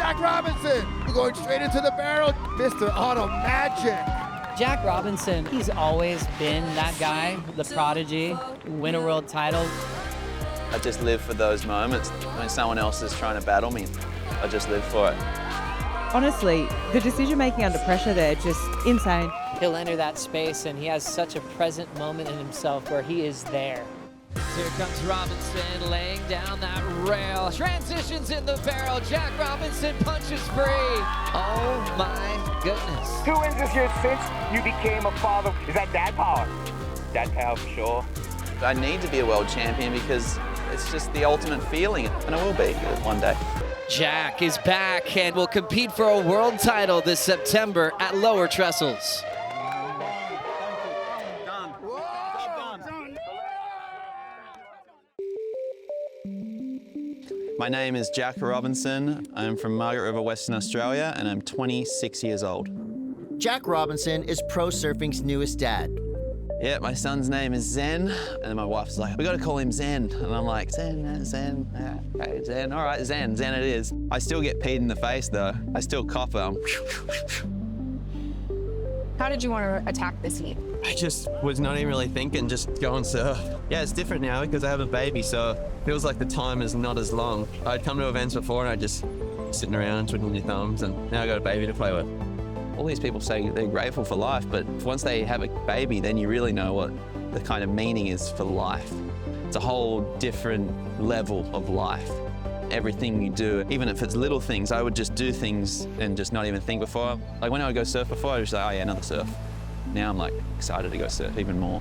Jack Robinson going straight into the barrel. Mr. Auto Magic. Jack Robinson, he's always been that guy, the prodigy, win a world title. I just live for those moments when someone else is trying to battle me. I just live for it. Honestly, the decision-making under pressure there, just insane. He'll enter that space and he has such a present moment in himself where he is there. Here comes Robinson laying down that rail. Transitions in the barrel. Jack Robinson punches free. Oh my goodness. 2 wins this year since you became a father. Is that dad power? Dad power for sure. I need to be a world champion because it's just the ultimate feeling, and I will be one day. Jack is back and will compete for a world title this September at lower trestles. My name is Jack Robinson. I'm from Margaret River, Western Australia, and I'm 26 years old. Jack Robinson is pro surfing's newest dad. Yeah, my son's name is Zen, and my wife's like, we gotta call him Zen. And I'm like, Zen, okay, Zen, all right, Zen it is. I still get peed in the face though. I still cough. How did you want to attack this heat? I just was not even really thinking, just go and surf. Yeah, it's different now because I have a baby, so it feels like the time is not as long. I'd come to events before and I'd just sitting around twiddling your thumbs, and now I got a baby to play with. All these people say they're grateful for life, but once they have a baby, then you really know what the kind of meaning is for life. It's a whole different level of life. Everything you do, even if it's little things, I would just do things and just not even think before. Like when I would go surf before, I was just like, oh yeah, another surf. Now I'm like excited to go surf even more.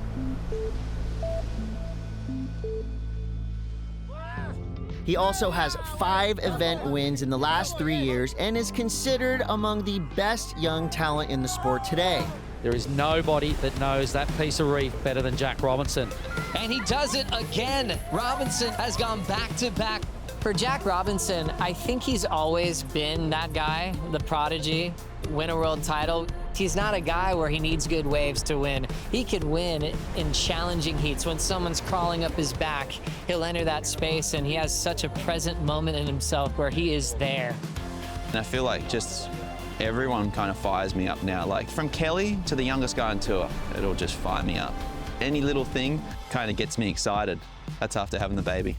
He also has 5 event wins in the last 3 years and is considered among the best young talent in the sport today. There is nobody that knows that piece of reef better than Jack Robinson. And he does it again. Robinson has gone back to back. For Jack Robinson, I think he's always been that guy, the prodigy, win a world title. He's not a guy where he needs good waves to win. He could win in challenging heats. When someone's crawling up his back, he'll enter that space and he has such a present moment in himself where he is there. And I feel like just everyone kind of fires me up now. Like from Kelly to the youngest guy on tour, it'll just fire me up. Any little thing kind of gets me excited. That's after having the baby.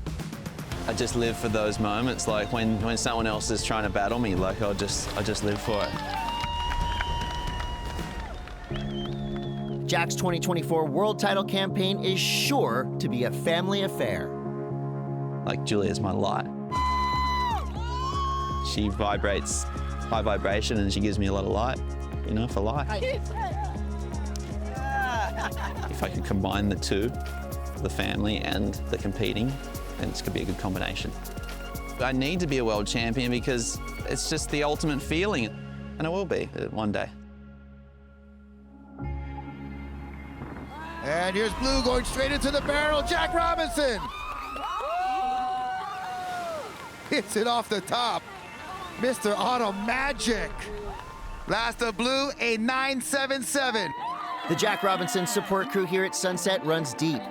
I just live for those moments, like when someone else is trying to battle me, like I just live for it. Jack's 2024 world title campaign is sure to be a family affair. Like Julia's my light. She vibrates high vibration and she gives me a lot of light, you know, for life. If I could combine the two, the family and the competing, then this could be a good combination. I need to be a world champion because it's just the ultimate feeling, and I will be one day. And here's Blue going straight into the barrel. Jack Robinson hits it off the top. Mr. Auto Magic. Last of Blue, a 977. The Jack Robinson support crew here at Sunset runs deep.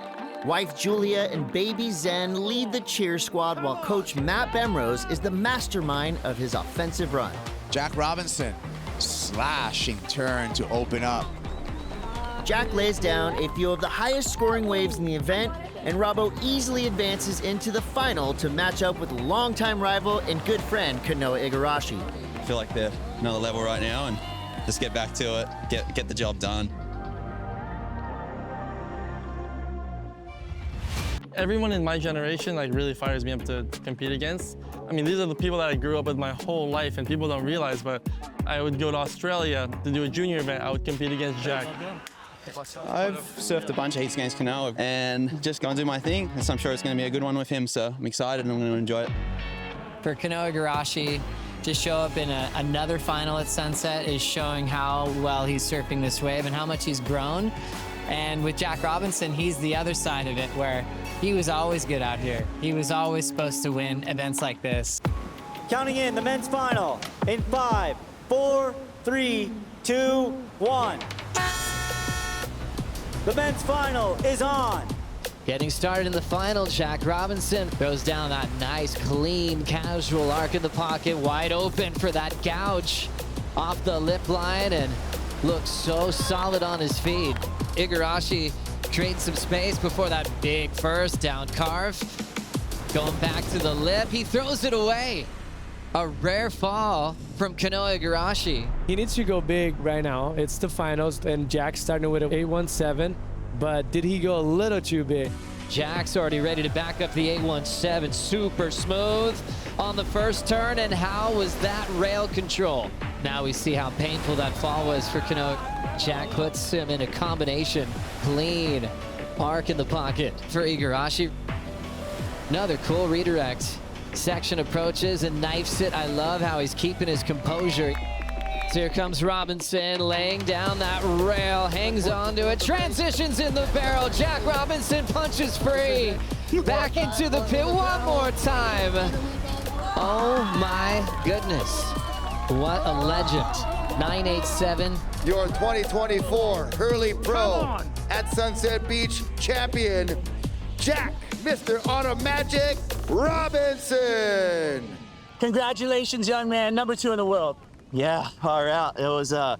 Wife Julia and baby Zen lead the cheer squad while coach Matt Bemrose is the mastermind of his offensive run. Jack Robinson, slashing turn to open up. Jack lays down a few of the highest scoring waves in the event, and Robbo easily advances into the final to match up with longtime rival and good friend Kanoa Igarashi. I feel like they're another level right now and just get back to it, get the job done. Everyone in my generation really fires me up to compete against. I mean, these are the people that I grew up with my whole life, and people don't realize, but I would go to Australia to do a junior event. I would compete against Jack. I've surfed a bunch of heats against Kanoa and just gone to do my thing. So I'm sure it's going to be a good one with him, so I'm excited and I'm going to enjoy it. For Kanoa Igarashi to show up in another final at Sunset is showing how well he's surfing this wave and how much he's grown. And with Jack Robinson, he's the other side of it, where he was always good out here. He was always supposed to win events like this. Counting in the men's final in 5, 4, 3, 2, 1. The men's final is on. Getting started in the final, Jack Robinson throws down that nice, clean, casual arc in the pocket, wide open for that gouge off the lip line, and looks so solid on his feet. Igarashi creates some space before that big first down carve. Going back to the lip, he throws it away. A rare fall from Kanoa Igarashi. He needs to go big right now. It's the finals, and Jack's starting with an 817. But did he go a little too big? Jack's already ready to back up the 817. Super smooth on the first turn, and how was that rail control? Now we see how painful that fall was for Kanoa. Jack puts him in a combination. Clean arc in the pocket for Igarashi. Another cool redirect. Section approaches and knifes it. I love how he's keeping his composure. So here comes Robinson laying down that rail, hangs onto it, transitions in the barrel. Jack Robinson punches free. Back into the pit one more time. Oh my goodness. What a legend. 987. Your 2024 Hurley Pro at Sunset Beach champion, Jack, Mr. Automagic Robinson. Congratulations, young man. Number 2 in the world. Yeah, far out. It was a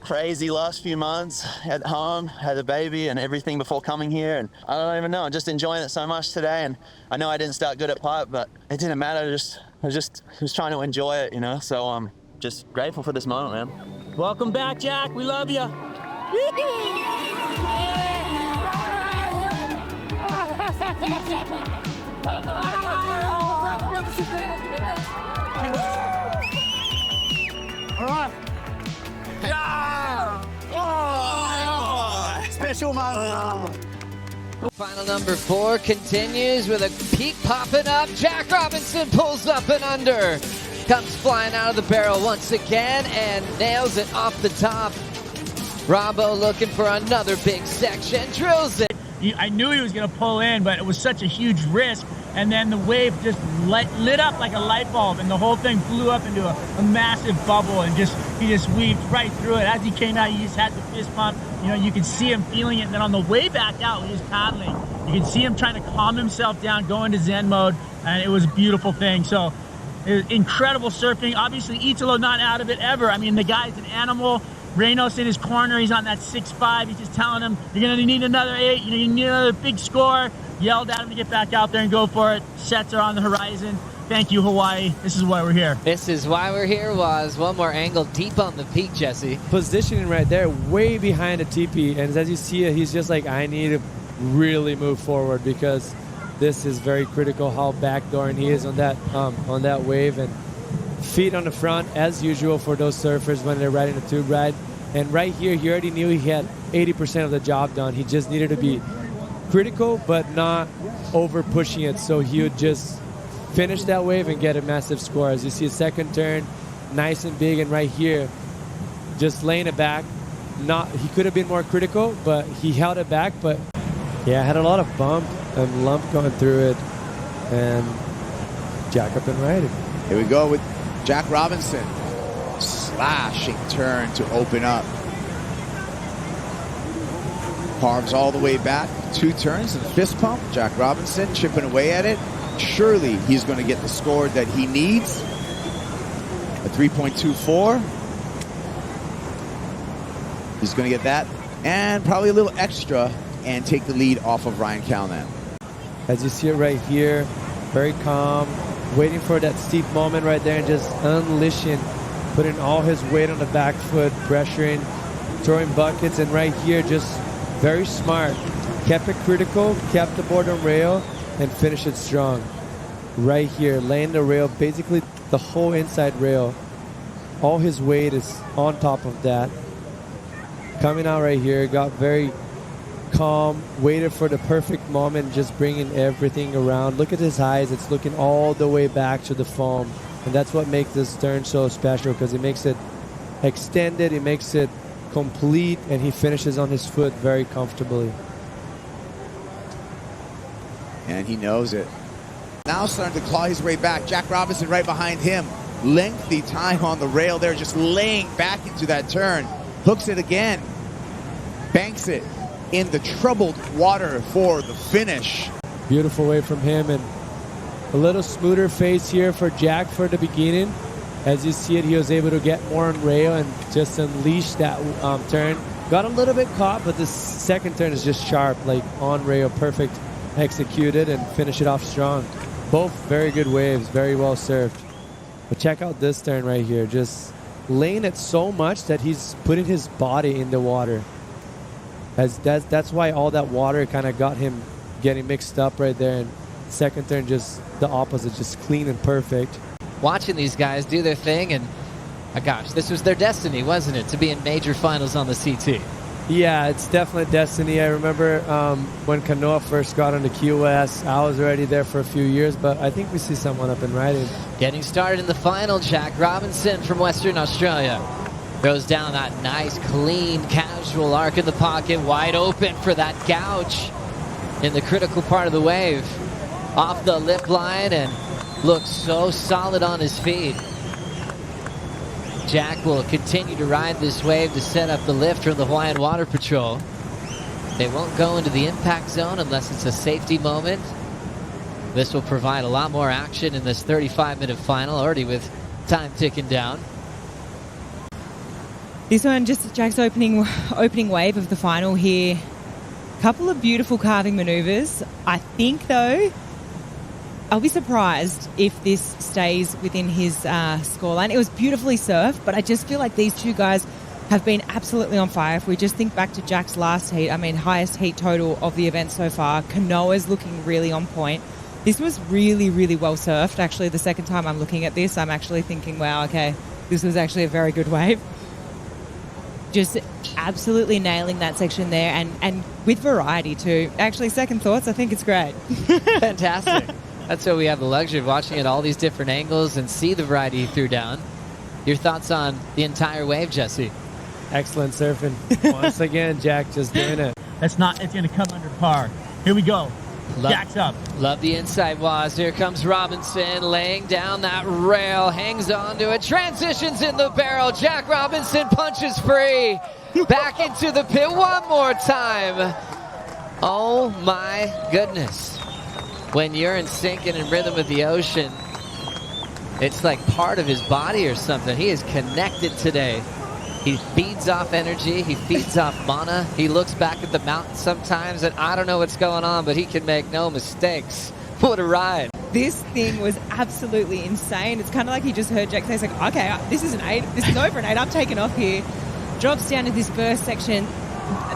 crazy last few months at home, had a baby and everything before coming here, and I don't even know, I'm just enjoying it so much today. And I know I didn't start good at pipe, but it didn't matter. I was trying to enjoy it, you know. So I'm just grateful for this moment, man. Welcome back, Jack. We love you. All right. Yeah! Oh, special moment. Final number 4 continues with a peak popping up. Jack Robinson pulls up and under. Comes flying out of the barrel once again and nails it off the top. Robbo looking for another big section, drills it. I knew he was going to pull in, but it was such a huge risk. And then the wave just lit up like a light bulb, and the whole thing blew up into a massive bubble, and he just weaved right through it. As he came out, he just had the fist pump. You know, you could see him feeling it. And then on the way back out, he was paddling. You could see him trying to calm himself down, go into Zen mode, and it was a beautiful thing. So it was incredible surfing. Obviously, Italo not out of it ever. I mean, the guy's an animal. Reynos in his corner, he's on that 6'5". He's just telling him, you're going to need another 8, you need another big score. Yelled at him to get back out there and go for it. Sets are on the horizon. Thank you, Hawaii. This is why we're here. This is why we're here. Was one more angle deep on the peak, Jesse. Positioning right there, way behind the TP. And as you see it, he's just like, I need to really move forward because this is very critical how backdooring he is on that wave. And feet on the front, as usual for those surfers when they're riding a tube ride. And right here, he already knew he had 80% of the job done. He just needed to be critical, but not over pushing it. So he would just finish that wave and get a massive score. As you see a second turn, nice and big, and right here, just laying it back. He could have been more critical, but he held it back. But yeah, had a lot of bump and lump going through it, and Jack up and riding. Here we go with Jack Robinson. Slashing turn to open up. Carves all the way back. 2 turns and fist pump. Jack Robinson chipping away at it. Surely he's going to get the score that he needs. A 3.24. He's going to get that. And probably a little extra and take the lead off of Ryan Calnan. As you see it right here, very calm, waiting for that steep moment right there and just unleashing, putting all his weight on the back foot, pressuring, throwing buckets, and right here just very smart. Kept it critical, kept the board on rail, and finished it strong. Right here, laying the rail, basically the whole inside rail. All his weight is on top of that. Coming out right here, got very calm, waited for the perfect moment, just bringing everything around. Look at his eyes, it's looking all the way back to the foam. And that's what makes this turn so special, because it makes it extended, it makes it complete, and he finishes on his foot very comfortably. And he knows it. Now starting to claw his way back. Jack Robinson right behind him. Lengthy time on the rail there, just laying back into that turn. Hooks it again. Banks it. in the troubled water for the finish. Beautiful wave from him, and a little smoother face here for Jack for the beginning. As you see it, he was able to get more on rail and just unleash that turn. Got a little bit caught, but the second turn is just sharp, like on rail, perfect executed, and finish it off strong. Both very good waves, very well served. But check out this turn right here, just laying it so much that he's putting his body in the water. That's why all that water kind of got him getting mixed up right there. And second turn, just the opposite, just clean and perfect. Watching these guys do their thing, and gosh, this was their destiny, wasn't it, to be in major finals on the CT? Yeah, it's definitely destiny. I remember when Kanoa first got onto QS, I was already there for a few years, but I think we see someone up and riding. Getting started in the final, Jack Robinson from Western Australia. Goes down that nice, clean, casual arc in the pocket, wide open for that gouge in the critical part of the wave. Off the lip line and looks so solid on his feet. Jack will continue to ride this wave to set up the lift from the Hawaiian Water Patrol. They won't go into the impact zone unless it's a safety moment. This will provide a lot more action in this 35-minute final, already with time ticking down. This one, just Jack's opening wave of the final here. Couple of beautiful carving maneuvers. I think, though, I'll be surprised if this stays within his scoreline. It was beautifully surfed, but I just feel like these two guys have been absolutely on fire. If we just think back to Jack's last heat, I mean, highest heat total of the event so far. Kanoa's looking really on point. This was really, really well surfed. Actually, the second time I'm looking at this, I'm actually thinking, wow, okay, this was actually a very good wave. Just absolutely nailing that section there, and with variety too. Actually, second thoughts, I think it's great. Fantastic. That's why we have the luxury of watching at all these different angles and see the variety he threw down. Your thoughts on the entire wave, Jesse? Excellent surfing. Once again, Jack just doing it. It's going to come under par. Here we go. Jack's up. Love the inside was. Here comes Robinson laying down that rail, hangs on to it, transitions in the barrel. Jack Robinson punches free. Back into the pit one more time. Oh my goodness. When you're in sync and in rhythm with the ocean, it's like part of his body or something. He is connected today. He feeds off energy. He feeds off mana. He looks back at the mountain sometimes, and I don't know what's going on, but he can make no mistakes. What a ride. This thing was absolutely insane. It's kind of like he just heard Jack say, like, okay, this is an 8. This is over an 8. I'm taking off here. Drops down to this first section.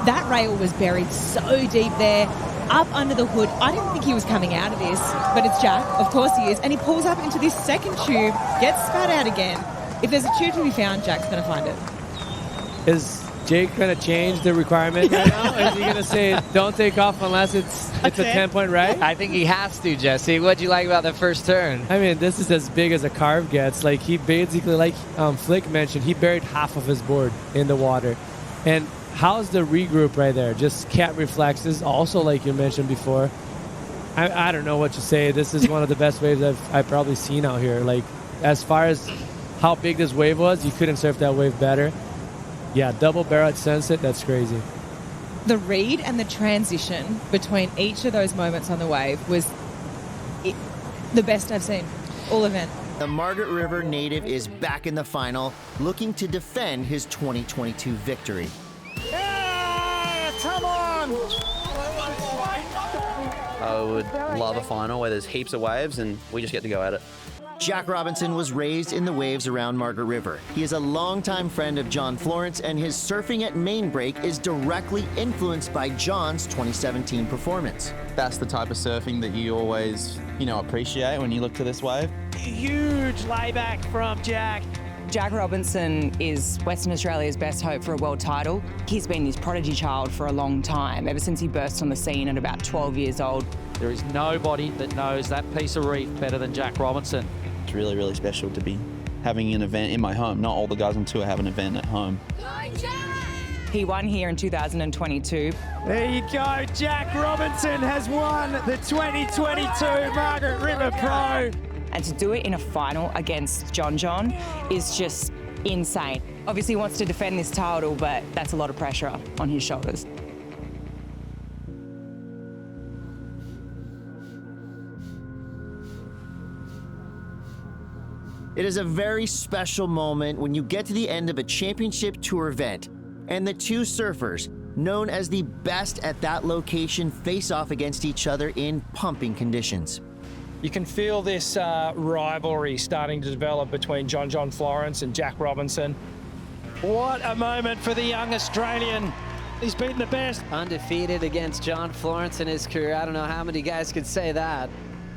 That rail was buried so deep there. Up under the hood. I didn't think he was coming out of this, but it's Jack. Of course he is. And he pulls up into this second tube, gets spat out again. If there's a tube to be found, Jack's going to find it. Is Jake going to change the requirement right now? Is he going to say, don't take off unless it's a 10-point ride? I think he has to, Jesse. What'd you like about the first turn? I mean, this is as big as a carve gets. Like, he basically, like Flick mentioned, he buried half of his board in the water. And how's the regroup right there? Just cat reflexes. Also, like you mentioned before, I don't know what to say. This is one of the best waves I've probably seen out here. Like, as far as how big this wave was, you couldn't surf that wave better. Yeah, double barrel at sunset, that's crazy. The read and the transition between each of those moments on the wave was the best I've seen all event. The Margaret River native is back in the final, looking to defend his 2022 victory. Yeah, come on! I would love a final where there's heaps of waves and we just get to go at it. Jack Robinson was raised in the waves around Margaret River. He is a longtime friend of John Florence, and his surfing at main break is directly influenced by John's 2017 performance. That's the type of surfing that you always, appreciate when you look to this wave. Huge layback from Jack. Jack Robinson is Western Australia's best hope for a world title. He's been his prodigy child for a long time, ever since he burst on the scene at about 12 years old. There is nobody that knows that piece of reef better than Jack Robinson. It's really, really special to be having an event in my home. Not all the guys on tour have an event at home. He won here in 2022. There you go. Jack Robinson has won the 2022 Margaret River Pro. And to do it in a final against John is just insane. Obviously he wants to defend this title, but that's a lot of pressure on his shoulders. It is a very special moment when you get to the end of a championship tour event and the two surfers, known as the best at that location, face off against each other in pumping conditions. You can feel this rivalry starting to develop between John Florence and Jack Robinson. What a moment for the young Australian. He's beaten the best. Undefeated against John Florence in his career. I don't know how many guys could say that.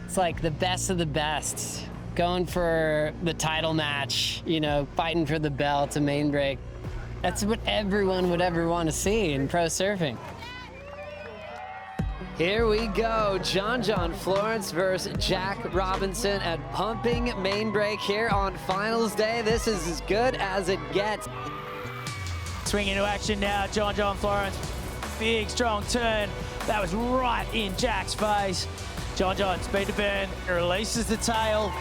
It's like the best of the best. Going for the title match, you know, fighting for the belt, a main break. That's what everyone would ever want to see in pro surfing. Here we go, John Florence versus Jack Robinson at pumping main break here on finals day. This is as good as it gets. Swing into action now, John Florence. Big, strong turn. That was right in Jack's face. John, speed to burn, releases the tail.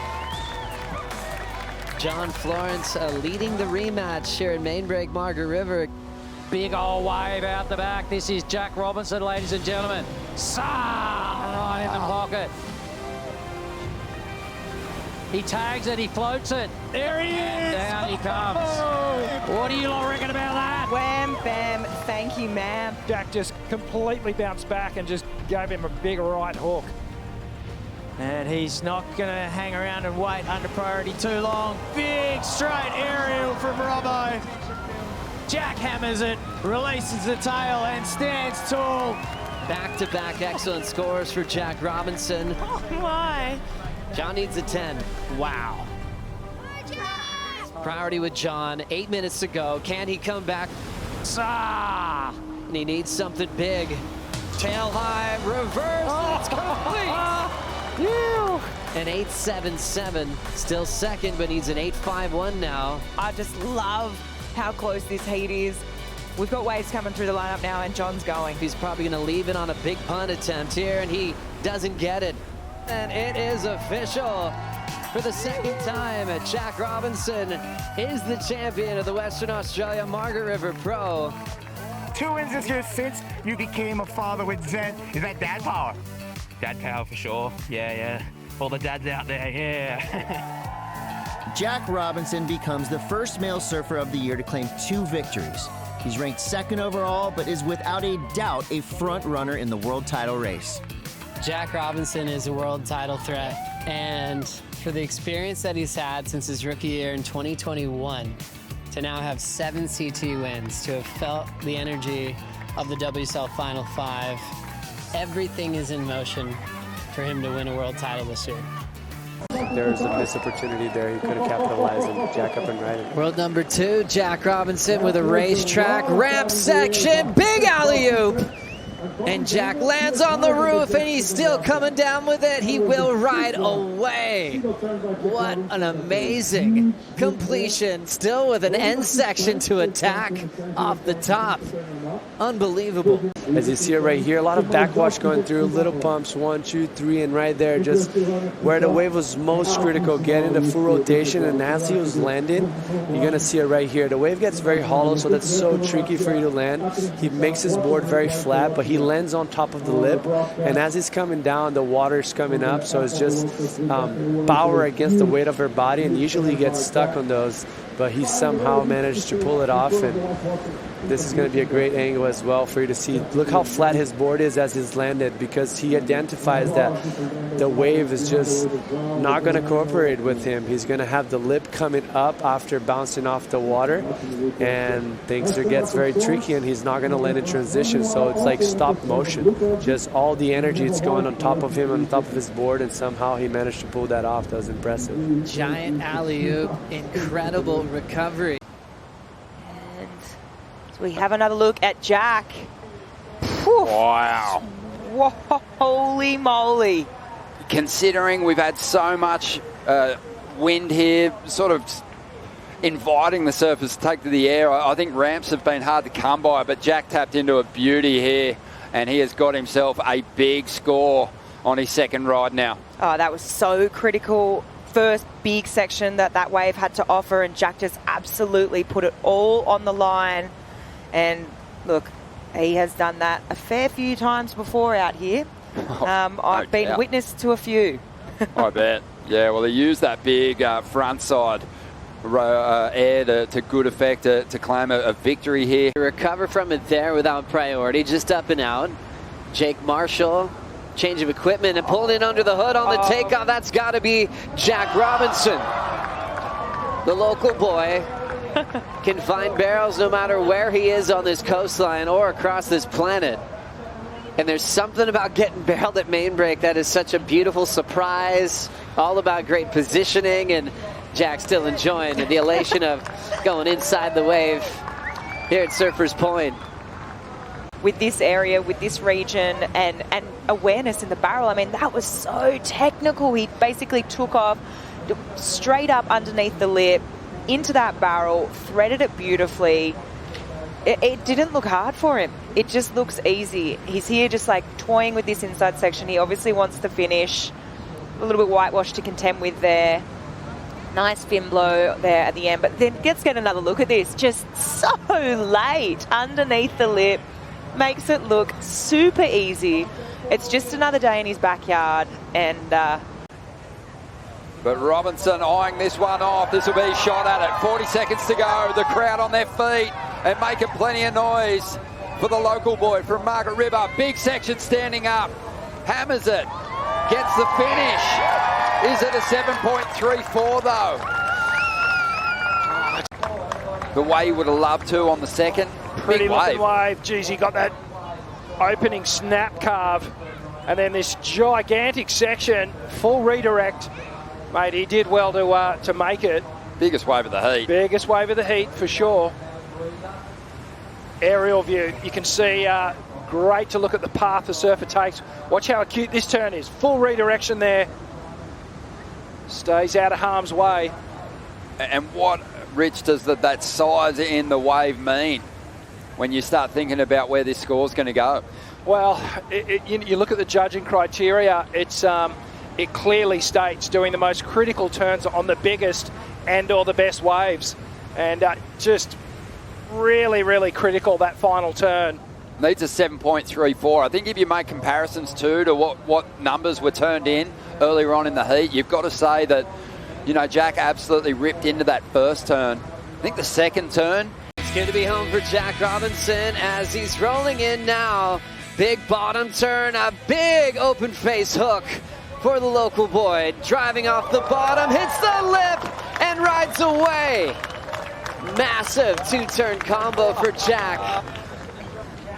John Florence leading the rematch here at main break Margaret River. Big old wave out the back. This is Jack Robinson, ladies and gentlemen. Right in the pocket. He tags it, he floats it. There he is! Down he comes. Oh. What do you all reckon about that? Wham, bam, thank you, ma'am. Jack just completely bounced back and just gave him a big right hook. And he's not gonna hang around and wait under priority too long. Big straight aerial from Robbo. Jack hammers it, releases the tail and stands tall. Back-to-back excellent scores for Jack Robinson. Oh my. John needs a 10. Wow. Priority with John, 8 minutes to go. Can he come back? And he needs something big. Tail high, reverse, it's complete. An 8.77, still second, but needs an 8.51 now. I just love how close this heat is. We've got waves coming through the lineup now, and John's going. He's probably going to leave it on a big punt attempt here, and he doesn't get it. And it is official. For the second time, Jack Robinson is the champion of the Western Australia Margaret River Pro. 2 wins this year since you became a father with Zen. Is that dad power? Dad power for sure. Yeah. All the dads out there, yeah. Jack Robinson becomes the first male surfer of the year to claim 2 victories. He's ranked 2nd overall, but is without a doubt a front runner in the world title race. Jack Robinson is a world title threat, and for the experience that he's had since his rookie year in 2021, to now have 7 CT wins, to have felt the energy of the WSL Final 5, everything is in motion for him to win a world title this year. There's a missed opportunity there. He could have capitalized and Jack up and right. World number 2, Jack Robinson with a racetrack ramp section, big alley-oop. And Jack lands on the roof, and he's still coming down with it. He will ride away. What an amazing completion. Still with an end section to attack off the top. Unbelievable. As you see it right here, a lot of backwash going through, little pumps, 1, 2, 3, and right there, just where the wave was most critical, getting the full rotation, and as he was landing, you're going to see it right here. The wave gets very hollow, so that's so tricky for you to land. He makes his board very flat, but he lands on top of the lip, and as he's coming down, the water's coming up, so it's just power against the weight of her body, and usually he gets stuck on those, but he somehow managed to pull it off, and this is going to be a great angle as well for you to see. Look how flat his board is as he's landed, because he identifies that the wave is just not going to cooperate with him. He's going to have the lip coming up after bouncing off the water, and things gets very tricky, and he's not going to land in transition. So it's like stop motion. Just all the energy it's going on top of him, on top of his board, and somehow he managed to pull that off. That was impressive. Giant alley-oop, incredible recovery. We have another look at Jack. Whew. Wow. Whoa, holy moly. Considering we've had so much wind here, sort of inviting the surfers to take to the air, I think ramps have been hard to come by, but Jack tapped into a beauty here, and he has got himself a big score on his second ride now. Oh, that was so critical. First big section that wave had to offer, and Jack just absolutely put it all on the line. And look, he has done that a fair few times before out here. I've been witness to a few. I bet. Yeah, well, he used that big front side air to good effect to claim a victory here. Recover from it there without priority, just up and out. Jake Marshall, change of equipment and pulling in under the hood on the takeoff. That's got to be Jack Robinson. The local boy can find barrels no matter where he is on this coastline or across this planet. And there's something about getting barreled at main break that is such a beautiful surprise, all about great positioning, and Jack still enjoying the elation of going inside the wave here at Surfers Point. With this area, with this region, and awareness in the barrel, I mean, that was so technical. He basically took off straight up underneath the lip, into that barrel, threaded it beautifully. It didn't look hard for him. It just looks easy. He's here just like toying with this inside section. He obviously wants to finish. A little bit whitewashed to contend with there. Nice fin blow there at the end. But then let's get another look at this. Just so late underneath the lip. Makes it look super easy. It's just another day in his backyard. And but Robinson eyeing this one off. This will be a shot at it. 40 seconds to go. The crowd on their feet and making plenty of noise for the local boy from Margaret River. Big section standing up. Hammers it. Gets the finish. Is it a 7.34 though? The way he would have loved to on the second. Pretty Big looking wave. Geez, he got that opening snap carve. And then this gigantic section, full redirect. Mate, he did well to make it. Biggest wave of the heat. Biggest wave of the heat, for sure. Aerial view. You can see great to look at the path the surfer takes. Watch how acute this turn is. Full redirection there. Stays out of harm's way. And what, Rich, does that size in the wave mean when you start thinking about where this score's going to go? Well, you look at the judging criteria. It clearly states doing the most critical turns on the biggest and/or the best waves, and just really, really critical that final turn. Needs a 7.34. I think if you make comparisons too to what numbers were turned in earlier on in the heat, you've got to say that, you know, Jack absolutely ripped into that first turn. I think the second turn. It's going to be home for Jack Robinson as he's rolling in now. Big bottom turn, a big open face hook for the local boy. Driving off the bottom, hits the lip and rides away. Massive two-turn combo for Jack.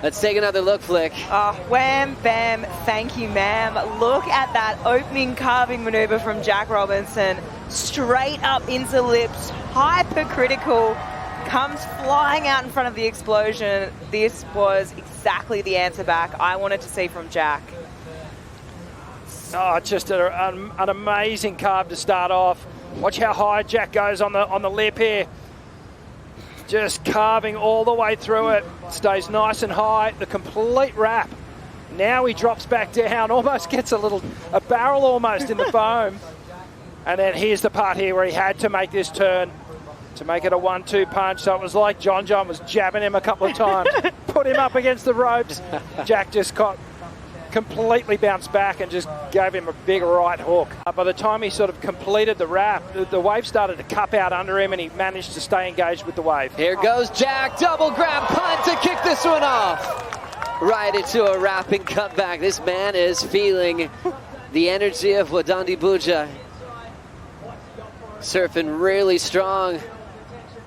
Let's take another look, Flick. Oh, wham, bam, thank you, ma'am. Look at that opening carving maneuver from Jack Robinson. Straight up into lips, hypercritical, comes flying out in front of the explosion. This was exactly the answer back I wanted to see from Jack. Oh, just an amazing carve to start off. Watch how high Jack goes on the lip here. Just carving all the way through it. Stays nice and high. The complete wrap. Now he drops back down. Almost gets a barrel almost in the foam. And then here's the part here where he had to make this turn to make it a 1-2 punch. So it was like John was jabbing him a couple of times. Put him up against the ropes. Jack just completely bounced back and just gave him a big right hook. By the time he sort of completed the wrap, the wave started to cup out under him and he managed to stay engaged with the wave. Here goes Jack, double grab punt to kick this one off. Right into a wrapping cutback. This man is feeling the energy of Wadandi Buja. Surfing really strong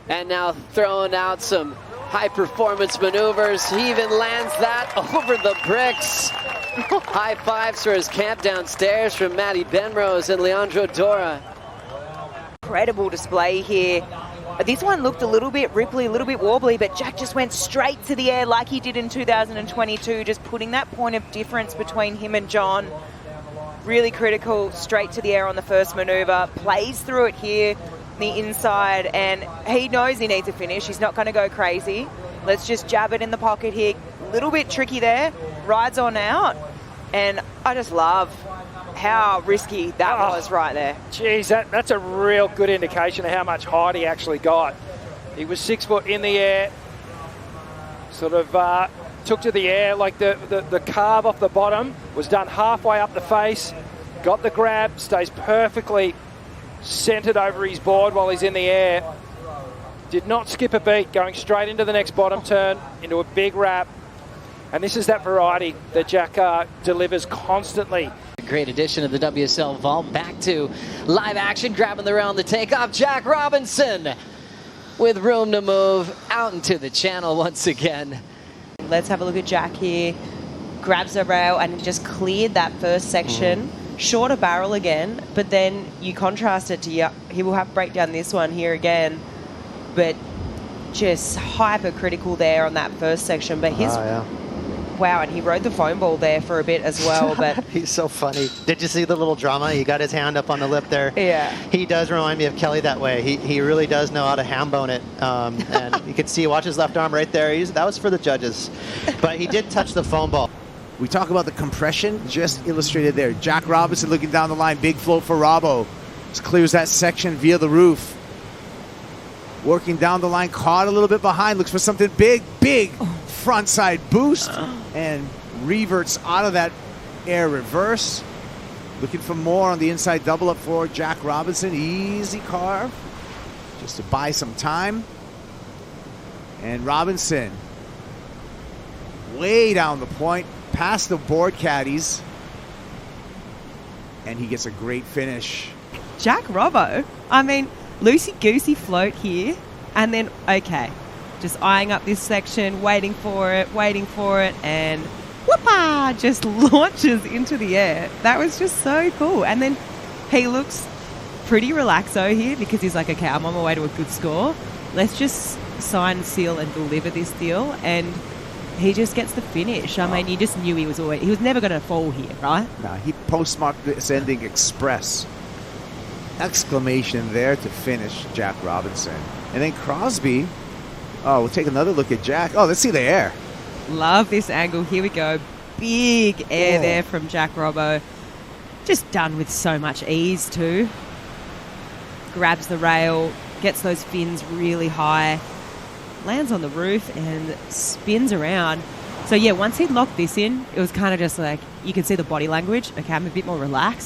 and now throwing out some high performance maneuvers. He even lands that over the bricks. High fives for his camp downstairs from Matty Benrose and Leandro Dora. Incredible display here. This one looked a little bit ripply, a little bit wobbly, but Jack just went straight to the air like he did in 2022, just putting that point of difference between him and John. Really critical, straight to the air on the first maneuver. Plays through it here, the inside, and he knows he needs a finish. He's not going to go crazy. Let's just jab it in the pocket here. A little bit tricky there. Rides on out. And I just love how risky that was right there. Geez, that's a real good indication of how much height he actually got. He was 6 foot in the air, sort of took to the air, like the carve off the bottom was done halfway up the face, got the grab, stays perfectly centered over his board while he's in the air. Did not skip a beat, going straight into the next bottom turn, into a big wrap. And this is that variety that Jack delivers constantly. Great addition of the WSL vault. Back to live action, grabbing the rail on the takeoff. Jack Robinson with room to move out into the channel once again. Let's have a look at Jack here. Grabs the rail and just cleared that first section. Shorter barrel again, but then you contrast it to, he will have breakdown this one here again, but just hypercritical there on that first section. But his, wow, and he rode the foam ball there for a bit as well. But he's so funny. Did you see the little drama? He got his hand up on the lip there. Yeah. He does remind me of Kelly that way. He really does know how to ham bone it. And you can see, watch his left arm right there. That was for the judges. But he did touch the foam ball. We talk about the compression, just illustrated there. Jack Robinson looking down the line, big float for Robbo. Just clears that section via the roof. Working down the line, caught a little bit behind, looks for something big, frontside boost, and reverts out of that air reverse. Looking for more on the inside double up for Jack Robinson. Easy carve, just to buy some time. And Robinson, way down the point, past the board caddies, and he gets a great finish. Jack Robbo, I mean, loosey-goosey float here, and then, okay, just eyeing up this section, waiting for it, and whoopah, just launches into the air. That was just so cool. And then he looks pretty relaxo here because he's like, okay, I'm on my way to a good score. Let's just sign, seal, and deliver this deal. And he just gets the finish. I mean, you just knew he was never going to fall here, right? No, he postmarked this ending express. Exclamation there to finish Jack Robinson. And then Crosby, we'll take another look at Jack. Oh, let's see the air. Love this angle. Here we go. Big air there from Jack Robbo. Just done with so much ease too. Grabs the rail, gets those fins really high, lands on the roof and spins around. So yeah, once he'd locked this in, it was kind of just like, you can see the body language. Okay, I'm a bit more relaxed.